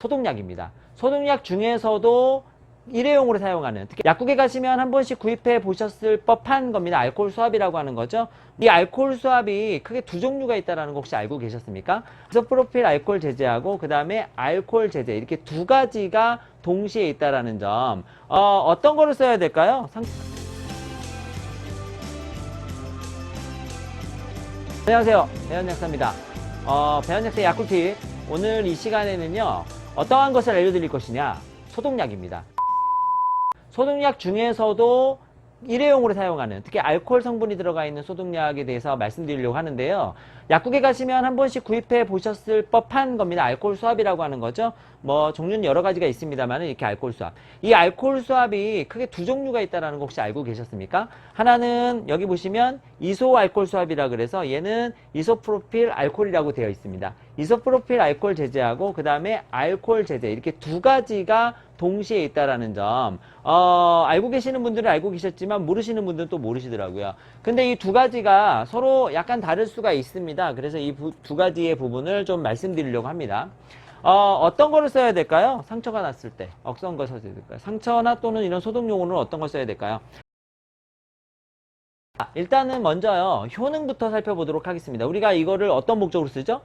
소독약입니다. 소독약 중에서도 일회용으로 사용하는, 특히 약국에 가시면 한 번씩 구입해 보셨을 법한 겁니다. 알코올 수압이라고 하는 거죠. 이 알코올 수압이 크게 두 종류가 있다는 거 혹시 알고 계셨습니까? 이소프로필 알코올 제제하고 그 다음에 알코올 제제, 이렇게 두 가지가 동시에 있다는 점. 어떤 거를 써야 될까요? 안녕하세요, 배현약사입니다. 배현약사 약꿀팁. 오늘 이 시간에는요, 어떠한 것을 알려드릴 것이냐? 소독약입니다. 소독약 중에서도 일회용으로 사용하는, 특히 알코올 성분이 들어가 있는 소독약에 대해서 말씀드리려고 하는데요. 약국에 가시면 한 번씩 구입해 보셨을 법한 겁니다. 알코올 수압이라고 하는 거죠. 뭐 종류는 여러 가지가 있습니다만 이렇게 알코올 수압. 이 알코올 수압이 크게 두 종류가 있다는 거 혹시 알고 계셨습니까? 하나는 여기 보시면 이소 알코올 수압이라 그래서 얘는 이소프로필 알코올이라고 되어 있습니다. 이소프로필 알코올 제제하고 그 다음에 알코올 제제, 이렇게 두 가지가 동시에 있다라는 점. 알고 계시는 분들은 알고 계셨지만 모르시는 분들은 또 모르시더라고요. 근데 이 두 가지가 서로 약간 다를 수가 있습니다. 그래서 이 두 가지의 부분을 좀 말씀드리려고 합니다. 어떤 거를 써야 될까요? 상처가 났을 때 어떤 걸 써야 될까요? 상처나 또는 이런 소독용으로는 어떤 걸 써야 될까요? 일단은 먼저요, 효능부터 살펴보도록 하겠습니다. 우리가 이거를 어떤 목적으로 쓰죠?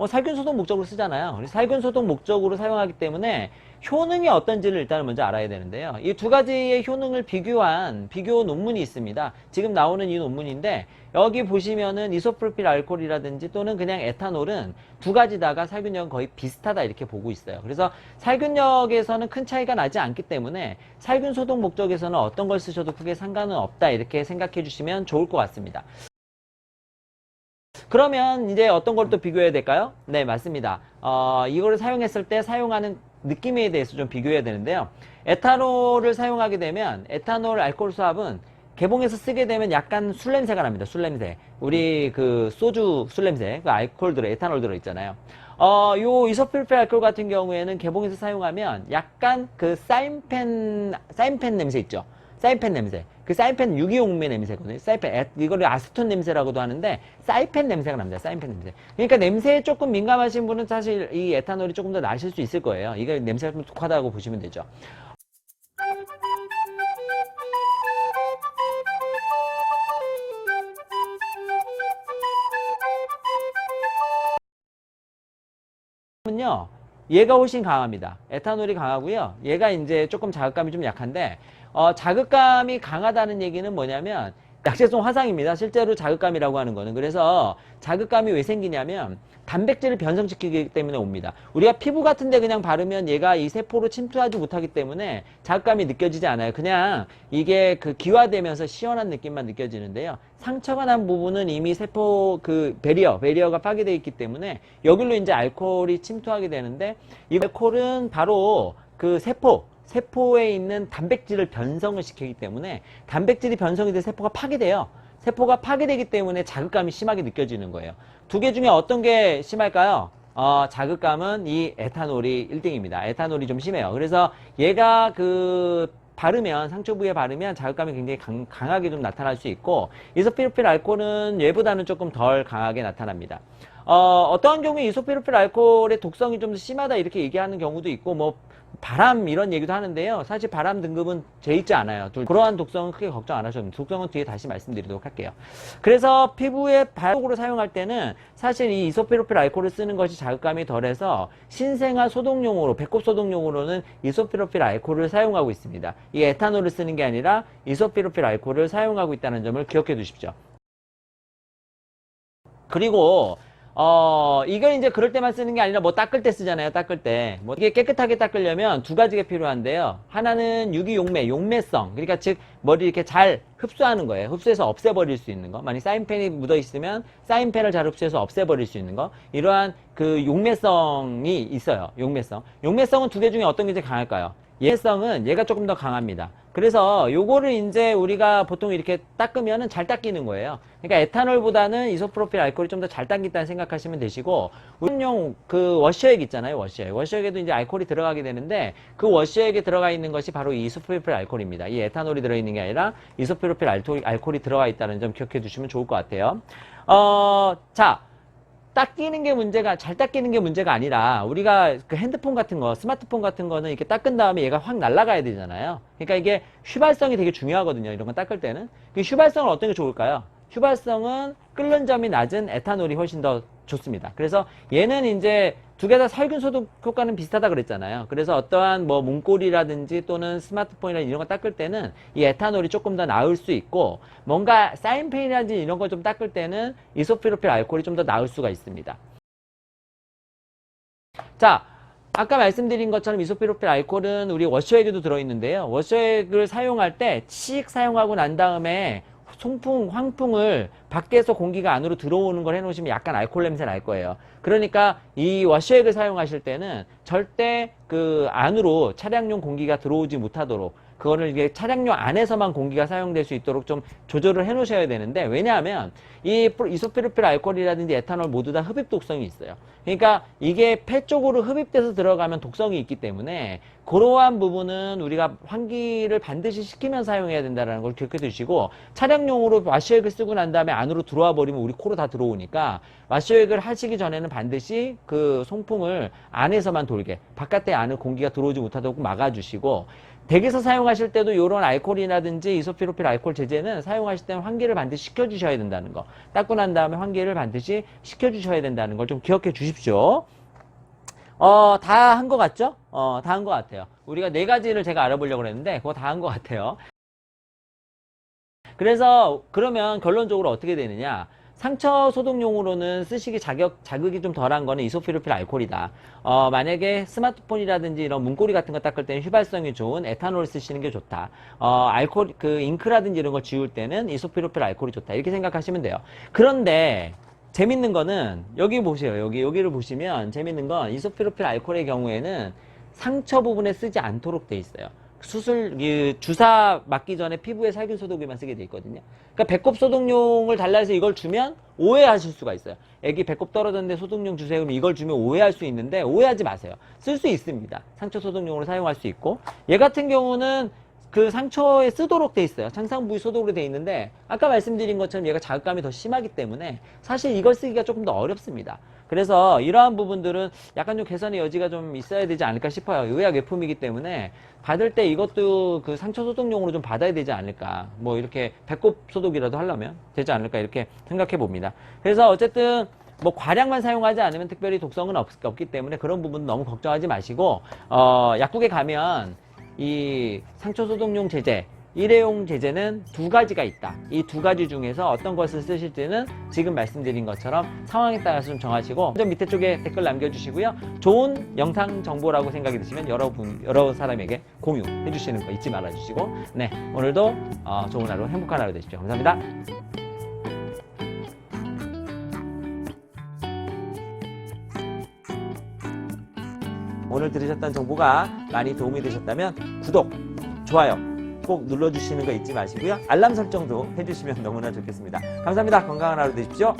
살균 소독 목적으로 쓰잖아요. 살균 소독 목적으로 사용하기 때문에 효능이 어떤지를 일단은 먼저 알아야 되는데요. 이 두 가지의 효능을 비교한 비교 논문이 있습니다. 지금 나오는 이 논문인데, 여기 보시면은 이소프로필 알코올이라든지 또는 그냥 에탄올은 두 가지 다가 살균력은 거의 비슷하다 이렇게 보고 있어요. 그래서 살균력에서는 큰 차이가 나지 않기 때문에 살균 소독 목적에서는 어떤 걸 쓰셔도 크게 상관은 없다 이렇게 생각해 주시면 좋을 것 같습니다. 그러면 이제 어떤 걸 또 비교해야 될까요? 네, 맞습니다. 이거를 사용했을 때 사용하는 느낌에 대해서 좀 비교해야 되는데요. 에탄올을 사용하게 되면 에탄올 알코올 수압은 개봉해서 쓰게 되면 약간 술 냄새가 납니다. 술 냄새. 우리 그 소주 술 냄새. 그 알코올 에탄올 들어 있잖아요. 요 이소필필 알코올 같은 경우에는 개봉해서 사용하면 약간 그 사인펜 냄새 있죠. 사인펜 냄새. 그 사인펜 유기용매 냄새거든요. 사인펜, 이거를 아세톤 냄새라고도 하는데, 사인펜 냄새가 납니다. 사인펜 냄새. 그러니까 냄새에 조금 민감하신 분은 사실 이 에탄올이 조금 더 나실 수 있을 거예요. 이게 냄새가 좀 독하다고 보시면 되죠. 요 얘가 훨씬 강합니다. 에탄올이 강하고요. 얘가 이제 조금 자극감이 좀 약한데, 자극감이 강하다는 얘기는 뭐냐면 약재성 화상입니다. 실제로 자극감이라고 하는 거는. 그래서 자극감이 왜 생기냐면 단백질을 변성시키기 때문에 옵니다. 우리가 피부 같은데 그냥 바르면 얘가 이 세포로 침투하지 못하기 때문에 자극감이 느껴지지 않아요. 그냥 이게 그 기화되면서 시원한 느낌만 느껴지는데요. 상처가 난 부분은 이미 세포 그 베리어가 파괴되어 있기 때문에 여기로 이제 알코올이 침투하게 되는데, 이 알코올은 바로 그 세포에 있는 단백질을 변성을 시키기 때문에 단백질이 변성이 돼 세포가 파괴돼요. 세포가 파괴되기 때문에 자극감이 심하게 느껴지는 거예요. 두 개 중에 어떤 게 심할까요? 자극감은 이 에탄올이 1등입니다. 에탄올이 좀 심해요. 그래서 얘가 바르면, 상처 부위에 바르면 자극감이 굉장히 강하게 좀 나타날 수 있고, 이소피로필 알코올은 얘보다는 조금 덜 강하게 나타납니다. 어떠한 경우에 이소피로필 알코올의 독성이 좀 더 심하다 이렇게 얘기하는 경우도 있고, 뭐 바람 이런 얘기도 하는데요. 사실 바람 등급은 재있지 않아요. 그러한 독성은 크게 걱정 안 하셔도 됩니다. 독성은 뒤에 다시 말씀드리도록 할게요. 그래서 피부에 발속으로 사용할 때는 사실 이 이소피로필 알코올을 쓰는 것이 자극감이 덜해서 신생아 소독용으로, 배꼽 소독용으로는 이소피로필 알코올을 사용하고 있습니다. 이 에탄올을 쓰는 게 아니라 이소피로필 알코올을 사용하고 있다는 점을 기억해 두십시오. 그리고 이걸 이제 그럴 때만 쓰는 게 아니라 뭐 닦을 때 쓰잖아요. 닦을 때. 뭐 이게 깨끗하게 닦으려면 두 가지가 필요한데요. 하나는 용매성. 그러니까 즉 머리 이렇게 잘 흡수하는 거예요. 흡수해서 없애버릴 수 있는 거. 만약 사인펜이 묻어 있으면 사인펜을 잘 흡수해서 없애버릴 수 있는 거. 이러한 그 용매성이 있어요. 용매성은 두 개 중에 어떤 게 제일 강할까요? 얘성은 얘가 조금 더 강합니다. 그래서 요거를 이제 우리가 보통 이렇게 닦으면은 잘 닦이는 거예요. 그러니까 에탄올보다는 이소프로필 알코올이 좀 더 잘 닦인다는 생각하시면 되시고, 우리용 그 워셔액 있잖아요. 워셔액에도 이제 알코올이 들어가게 되는데, 그 워셔액에 들어가 있는 것이 바로 이 이소프로필 알코올입니다. 이 에탄올이 들어있는 게 아니라 이소프로필 알코올이 들어가 있다는 점 기억해 두시면 좋을 것 같아요. 자, 닦이는 게 문제가, 잘 닦이는 게 문제가 아니라 우리가 그 핸드폰 같은 거, 스마트폰 같은 거는 이렇게 닦은 다음에 얘가 확 날아가야 되잖아요. 그러니까 이게 휘발성이 되게 중요하거든요. 이런 거 닦을 때는. 그 휘발성은 어떤 게 좋을까요? 휘발성은 끓는 점이 낮은 에탄올이 훨씬 더 좋습니다. 그래서 얘는 이제 두 개 다 살균 소독 효과는 비슷하다 그랬잖아요. 그래서 어떠한 뭐 문고리라든지 또는 스마트폰이나 이런 거 닦을 때는 이 에탄올이 조금 더 나을 수 있고, 뭔가 사인펜이라든지 이런 거 좀 닦을 때는 이소피로필 알코올이 좀 더 나을 수가 있습니다. 자, 아까 말씀드린 것처럼 이소피로필 알코올은 우리 워셔액에도 들어있는데요. 워셔액을 사용할 때 칙 사용하고 난 다음에 송풍, 황풍을 밖에서 공기가 안으로 들어오는 걸 해놓으시면 약간 알코올 냄새 날 거예요. 그러니까 이 워셔액을 사용하실 때는 절대 그 안으로 차량용 공기가 들어오지 못하도록, 그거를 이게 차량용 안에서만 공기가 사용될 수 있도록 좀 조절을 해 놓으셔야 되는데, 왜냐하면 이 이소피로필 알코올이라든지 에탄올 모두 다 흡입 독성이 있어요. 그러니까 이게 폐 쪽으로 흡입돼서 들어가면 독성이 있기 때문에 그러한 부분은 우리가 환기를 반드시 시키면 사용해야 된다는 걸 기억해 두시고, 차량용으로 와셔액을 쓰고 난 다음에 안으로 들어와 버리면 우리 코로 다 들어오니까 와셔액을 하시기 전에는 반드시 그 송풍을 안에서만 돌게, 바깥에 안에 공기가 들어오지 못하도록 막아주시고, 댁에서 사용하실 때도 이런 알코올이라든지 이소피로필 알코올 제제는 사용하실 때는 환기를 반드시 시켜주셔야 된다는 거, 닦고 난 다음에 환기를 반드시 시켜주셔야 된다는 걸 좀 기억해 주십시오. 다 한 것 같죠? 다 한 것 같아요. 우리가 4가지를 제가 알아보려고 했는데 그거 다 한 것 같아요. 그래서 그러면 결론적으로 어떻게 되느냐? 상처 소독용으로는 쓰시기 자극이 좀 덜한 거는 이소피로필 알코올이다. 만약에 스마트폰이라든지 이런 문고리 같은 거 닦을 때는 휘발성이 좋은 에탄올 쓰시는 게 좋다. 알코올, 그 잉크라든지 이런 거 지울 때는 이소피로필 알코올이 좋다. 이렇게 생각하시면 돼요. 그런데 재밌는 거는 여기 보세요. 여기를 보시면 재밌는 건 이소피로필 알코올의 경우에는 상처 부분에 쓰지 않도록 돼 있어요. 주사 맞기 전에 피부에 살균 소독에만 쓰게 돼 있거든요. 그러니까 배꼽 소독용을 달라 해서 이걸 주면 오해하실 수가 있어요. 애기 배꼽 떨어졌는데 소독용 주세요. 그럼 이걸 주면 오해할 수 있는데 오해하지 마세요. 쓸 수 있습니다. 상처 소독용으로 사용할 수 있고, 얘 같은 경우는 그 상처에 쓰도록 돼 있어요. 창상 부위 소독으로 돼 있는데, 아까 말씀드린 것처럼 얘가 자극감이 더 심하기 때문에 사실 이걸 쓰기가 조금 더 어렵습니다. 그래서 이러한 부분들은 약간 좀 개선의 여지가 좀 있어야 되지 않을까 싶어요. 의약 외품이기 때문에 받을 때 이것도 그 상처 소독용으로 좀 받아야 되지 않을까, 뭐 이렇게 배꼽 소독이라도 하려면 되지 않을까, 이렇게 생각해 봅니다. 그래서 어쨌든 뭐 과량만 사용하지 않으면 특별히 독성은 없기 때문에 그런 부분 너무 걱정하지 마시고, 약국에 가면 이 상처 소독용 제제, 일회용 제제는 2가지가 있다. 이 2가지 중에서 어떤 것을 쓰실지는 지금 말씀드린 것처럼 상황에 따라서 좀 정하시고, 좀 밑에 쪽에 댓글 남겨주시고요. 좋은 영상 정보라고 생각이 드시면 여러 사람에게 공유해 주시는 거 잊지 말아 주시고, 네, 오늘도 좋은 하루, 행복한 하루 되십시오. 감사합니다. 오늘 들으셨던 정보가 많이 도움이 되셨다면 구독, 좋아요 꼭 눌러주시는 거 잊지 마시고요. 알람 설정도 해주시면 너무나 좋겠습니다. 감사합니다. 건강한 하루 되십시오.